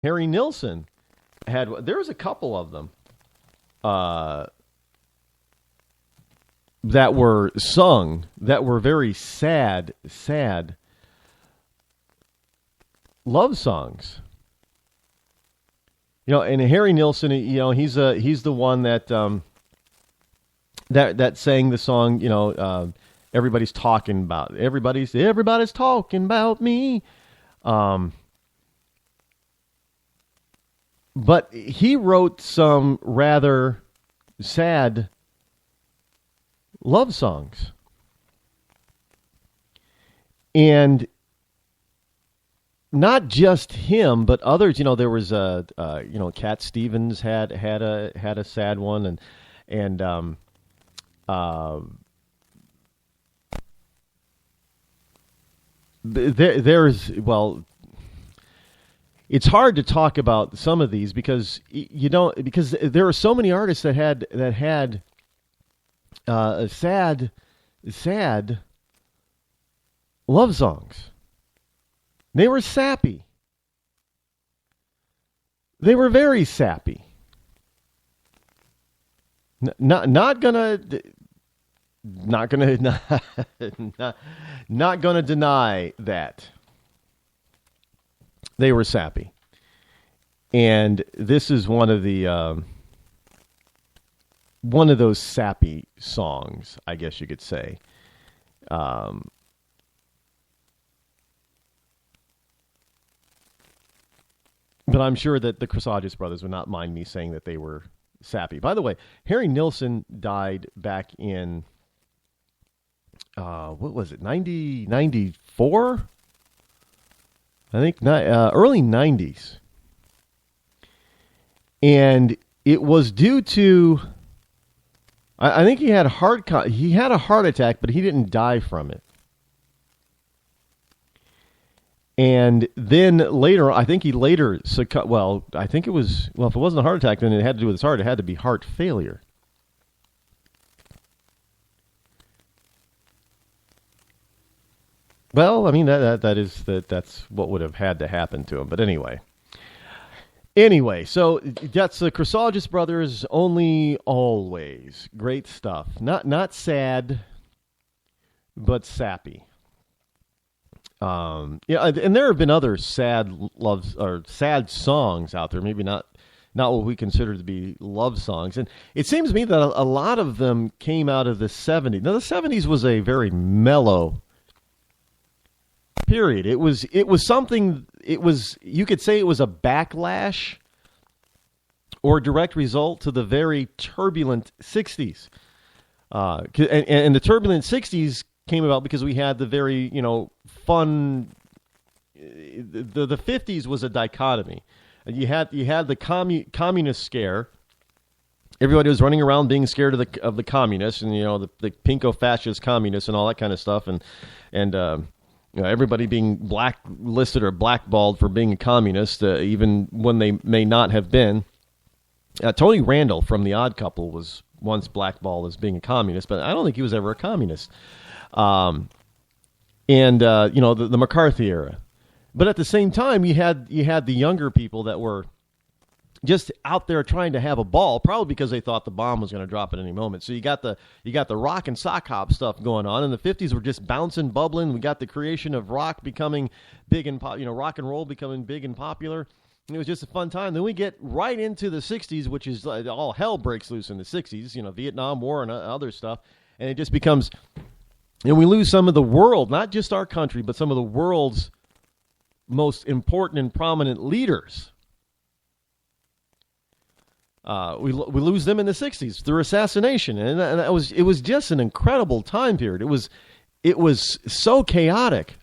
Harry Nilsson there was a couple of them that were sung that were very sad love songs. And Harry Nilsson, he's the one that that sang the song, everybody's talking about everybody's talking about me. But he wrote some rather sad love songs. And not just him, but others. There was Cat Stevens had a sad one, and there's it's hard to talk about some of these because because there are so many artists that had sad love songs. They were sappy. They were very sappy. Not gonna deny that they were sappy, and this is one of those sappy songs, I guess you could say. But I'm sure that the Chrisagis Brothers would not mind me saying that they were sappy. By the way, Harry Nilsson died back in, what was it, 94? I think early 90s. And it was due to, I think he had a heart attack, but he didn't die from it. And then later, I think he later succumbed. Well, I think it was, if it wasn't a heart attack, then it had to do with his heart. It had to be heart failure. Well, I mean, that's what would have had to happen to him. But anyway, so that's the Chrisagis Brothers, Only Always. Great stuff. Not sad, but sappy. And there have been other sad loves or sad songs out there. Maybe not what we consider to be love songs. And it seems to me that a lot of them came out of the 70s. Now, the 70s was a very mellow period. It was something. You could say it was a backlash or direct result to the very turbulent 60s. And the turbulent 60s came about because we had the very, fun. The 50s was a dichotomy. You had the communist scare. Everybody was running around being scared of the communists, and the pinko-fascist communists and all that kind of stuff, and everybody being blacklisted or blackballed for being a communist, even when they may not have been. Tony Randall from The Odd Couple was once blackballed as being a communist, but I don't think he was ever a communist. The McCarthy era. But at the same time, you had the younger people that were just out there trying to have a ball, probably because they thought the bomb was going to drop at any moment. So you got the rock and sock hop stuff going on, and the 50s were just bouncing, bubbling. We got the creation of rock becoming big and rock and roll becoming big and popular. And it was just a fun time. Then we get right into the 60s, which is all hell breaks loose in the 60s. Vietnam War and other stuff, and it just becomes. And we lose some of the world, not just our country, but some of the world's most important and prominent leaders. We lose them in the 60s through assassination, and it was just an incredible time period. It was so chaotic.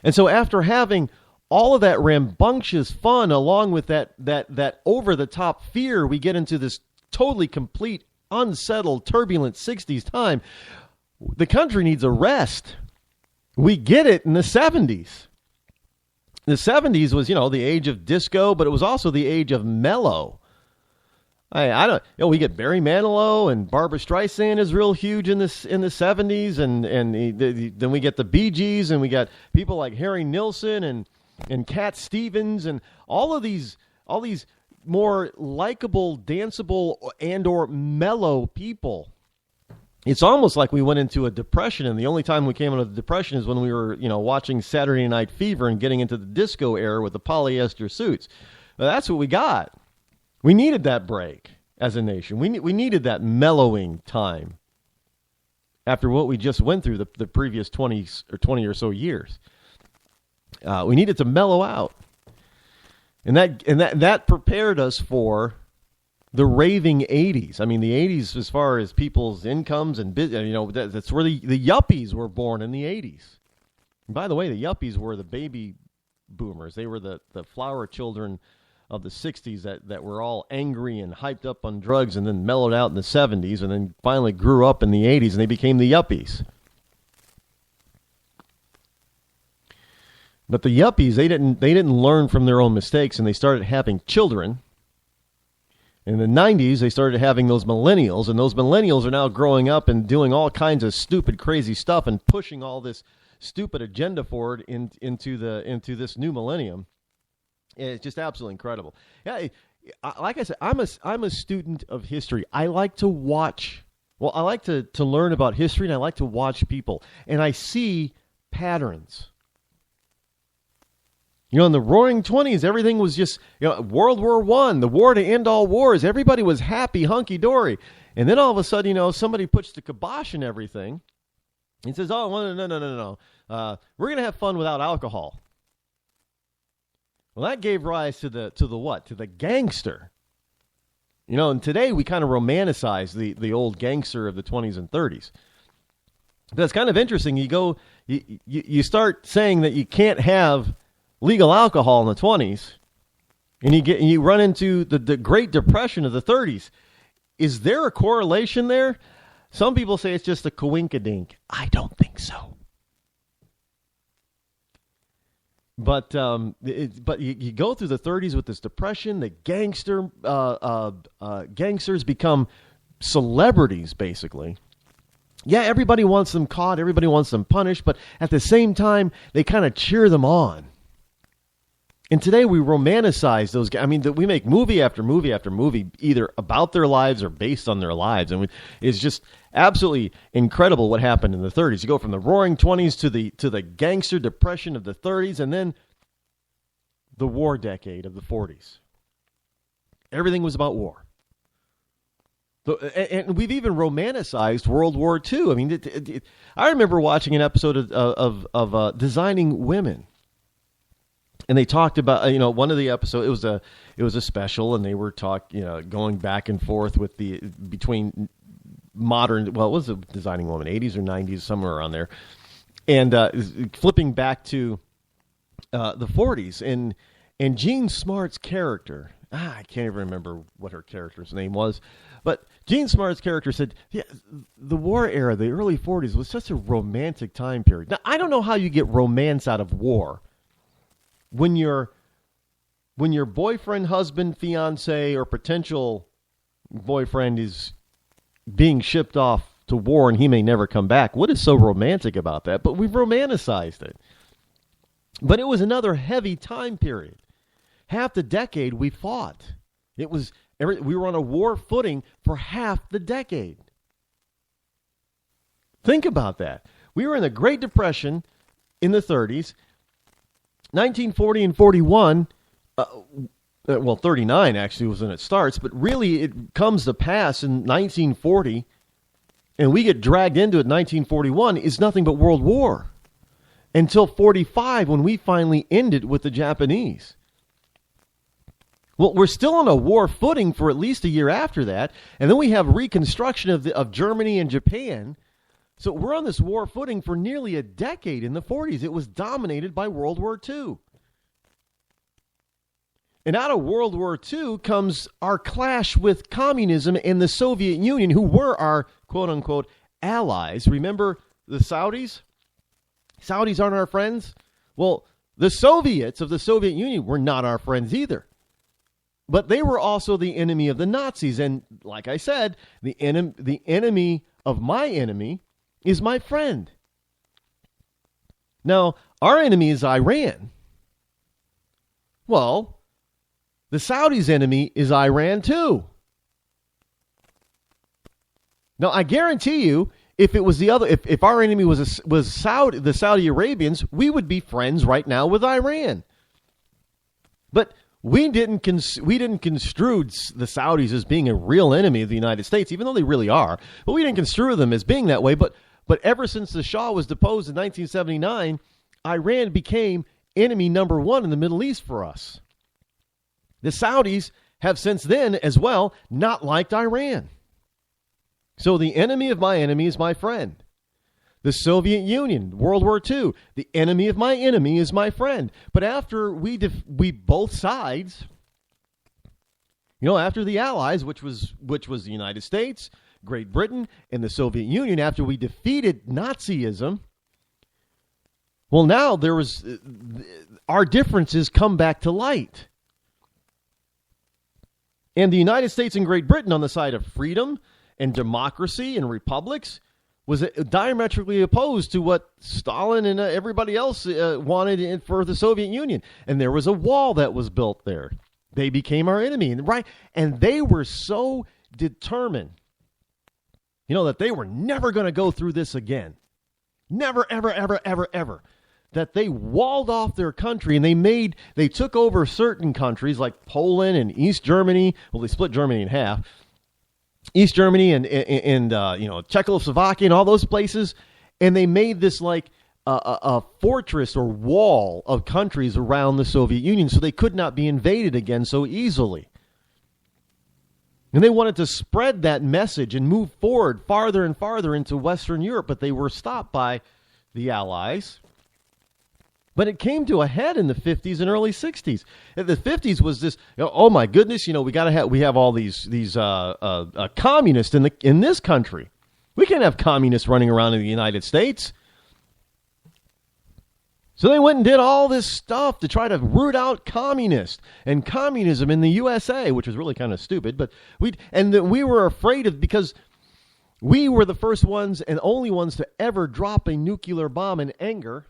And so after having all of that rambunctious fun along with that over-the-top fear, we get into this totally complete, unsettled, turbulent 60s time. The country needs a rest. We get it in the 70s. The 70s was, the age of disco, but it was also the age of mellow. I don't, we get Barry Manilow and Barbra Streisand is real huge in the 70s, and then we get the Bee Gees, and we got people like Harry Nilsson, and and Cat Stevens and all these more likable, danceable, and or mellow people. It's almost like we went into a depression, and the only time we came out of the depression is when we were, watching Saturday Night Fever and getting into the disco era with the polyester suits. Well, that's what we got. We needed that break as a nation. We needed that mellowing time after what we just went through the previous 20 or so years. We needed to mellow out. And that prepared us for the raving 80s. I mean, the 80s, as far as people's incomes and that's where the yuppies were born in the 80s. And by the way, the yuppies were the baby boomers. They were the flower children of the 60s that were all angry and hyped up on drugs and then mellowed out in the 70s and then finally grew up in the 80s and they became the yuppies. But the yuppies, they didn't learn from their own mistakes, and they started having children. In the 90s, they started having those millennials, and those millennials are now growing up and doing all kinds of stupid, crazy stuff and pushing all this stupid agenda forward into this new millennium. It's just absolutely incredible. Yeah, like I said, I'm a student of history. I like to watch. Well, I like to learn about history, and I like to watch people, and I see patterns. In the Roaring '20s, everything was just, World War I, the war to end all wars. Everybody was happy, hunky-dory. And then all of a sudden, somebody puts the kibosh in everything and says, oh, no. We're going to have fun without alcohol. Well, that gave rise to the what? To the gangster. And today we kind of romanticize the old gangster of the 20s and 30s. But it's kind of interesting. You start saying that you can't have legal alcohol in the 20s, and you run into the Great Depression of the 30s. Is there a correlation there? Some people say it's just a coinkadink. I don't think so. But you go through the 30s with this depression. The gangsters become celebrities, basically. Yeah, everybody wants them caught. Everybody wants them punished. But at the same time, they kind of cheer them on. And today we romanticize those guys. I mean, we make movie after movie after movie, either about their lives or based on their lives. And it's just absolutely incredible what happened in the 30s. You go from the Roaring '20s to the gangster depression of the 30s, and then the war decade of the 40s. Everything was about war. And we've even romanticized World War II. I mean, I remember watching an episode of Designing Women. And they talked about, one of the episodes, it was a special, and they were going back and forth between modern, well, it was a Designing Woman, 80s or 90s, somewhere around there, and flipping back to the 40s, and Jean Smart's character, I can't even remember what her character's name was, but Jean Smart's character said, yeah, the war era, the early 40s, was such a romantic time period. Now, I don't know how you get romance out of war. When your boyfriend, husband, fiance, or potential boyfriend is being shipped off to war and he may never come back, what is so romantic about that? But we've romanticized it. But it was another heavy time period. Half the decade we fought. We were on a war footing for half the decade. Think about that. We were in the Great Depression in the 30s. 1940 and 41, 39 actually was when it starts, but really it comes to pass in 1940, and we get dragged into it in 1941, is nothing but World War. Until 45, when we finally ended with the Japanese. Well, we're still on a war footing for at least a year after that, and then we have reconstruction of Germany and Japan. So we're on this war footing for nearly a decade in the 40s. It was dominated by World War II. And out of World War II comes our clash with communism and the Soviet Union, who were our quote-unquote allies. Remember the Saudis? Saudis aren't our friends? Well, the Soviets of the Soviet Union were not our friends either. But they were also the enemy of the Nazis. And like I said, the enemy of my enemy is my friend. Now, our enemy is Iran. Well, the Saudis' enemy is Iran too. Now, I guarantee you, if it was the other, if our enemy was the Saudi Arabians, we would be friends right now with Iran. But we didn't construe the Saudis as being a real enemy of the United States, even though they really are. But we didn't construe them as being that way. But ever since the Shah was deposed in 1979, Iran became enemy number one in the Middle East for us. The Saudis have since then as well not liked Iran. So the enemy of my enemy is my friend. The Soviet Union, World War II, the enemy of my enemy is my friend. But after we both sides, after the Allies, which was the United States, Great Britain, and the Soviet Union, after we defeated Nazism, well, now our differences come back to light. And the United States and Great Britain on the side of freedom and democracy and republics was diametrically opposed to what Stalin and everybody else wanted for the Soviet Union. And there was a wall that was built there. They became our enemy. And they were so determined, that they were never going to go through this again. Never, ever, ever, ever, ever. That they walled off their country and they took over certain countries like Poland and East Germany. Well, they split Germany in half. East Germany and Czechoslovakia and all those places, and they made this like a fortress or wall of countries around the Soviet Union so they could not be invaded again so easily. And they wanted to spread that message and move forward farther and farther into Western Europe, but they were stopped by the Allies. But it came to a head in the 50s and early 60s. The 50s was this, oh my goodness, we have all these communists in this country. We can't have communists running around in the United States. So they went and did all this stuff to try to root out communists and communism in the USA, which was really kind of stupid. But we were afraid because we were the first ones and only ones to ever drop a nuclear bomb in anger.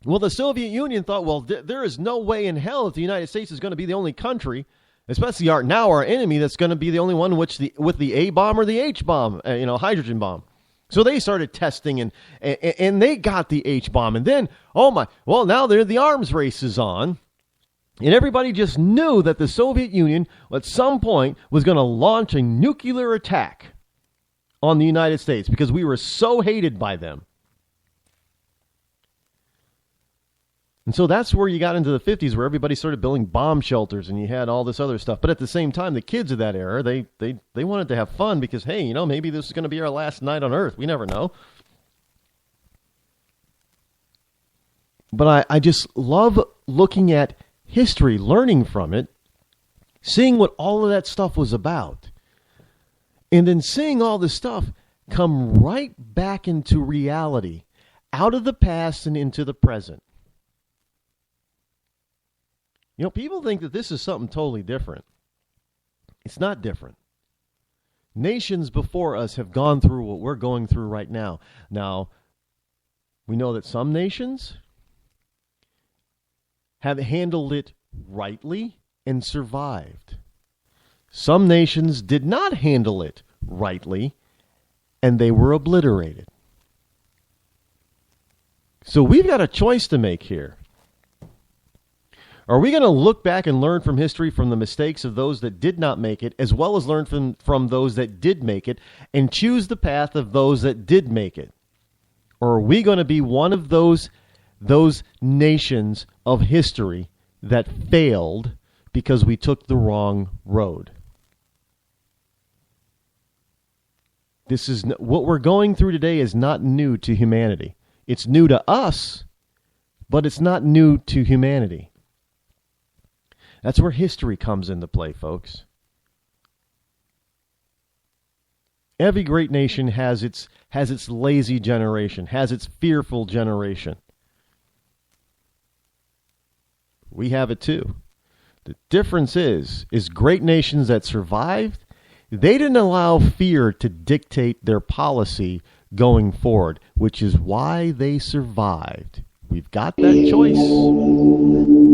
Well, the Soviet Union thought, well, there is no way in hell that the United States is going to be the only country, especially our enemy, that's going to be the only one with the A bomb or the H bomb, hydrogen bomb. So they started testing and they got the H bomb. And then, now the arms race is on. And everybody just knew that the Soviet Union at some point was going to launch a nuclear attack on the United States because we were so hated by them. And so that's where you got into the 50s, where everybody started building bomb shelters and you had all this other stuff. But at the same time, the kids of that era, they wanted to have fun because, hey, maybe this is going to be our last night on Earth. We never know. But I just love looking at history, learning from it, seeing what all of that stuff was about, and then seeing all this stuff come right back into reality, out of the past and into the present. People think that this is something totally different. It's not different. Nations before us have gone through what we're going through right now. Now, we know that some nations have handled it rightly and survived. Some nations did not handle it rightly, and they were obliterated. So we've got a choice to make here. Are we going to look back and learn from history from the mistakes of those that did not make it, as well as learn from those that did make it, and choose the path of those that did make it? Or are we going to be one of those nations of history that failed because we took the wrong road? What we're going through today is not new to humanity. It's new to us, but it's not new to humanity. That's where history comes into play, folks. Every great nation has its lazy generation, has its fearful generation. We have it too. The difference is great nations that survived, they didn't allow fear to dictate their policy going forward, which is why they survived. We've got that choice.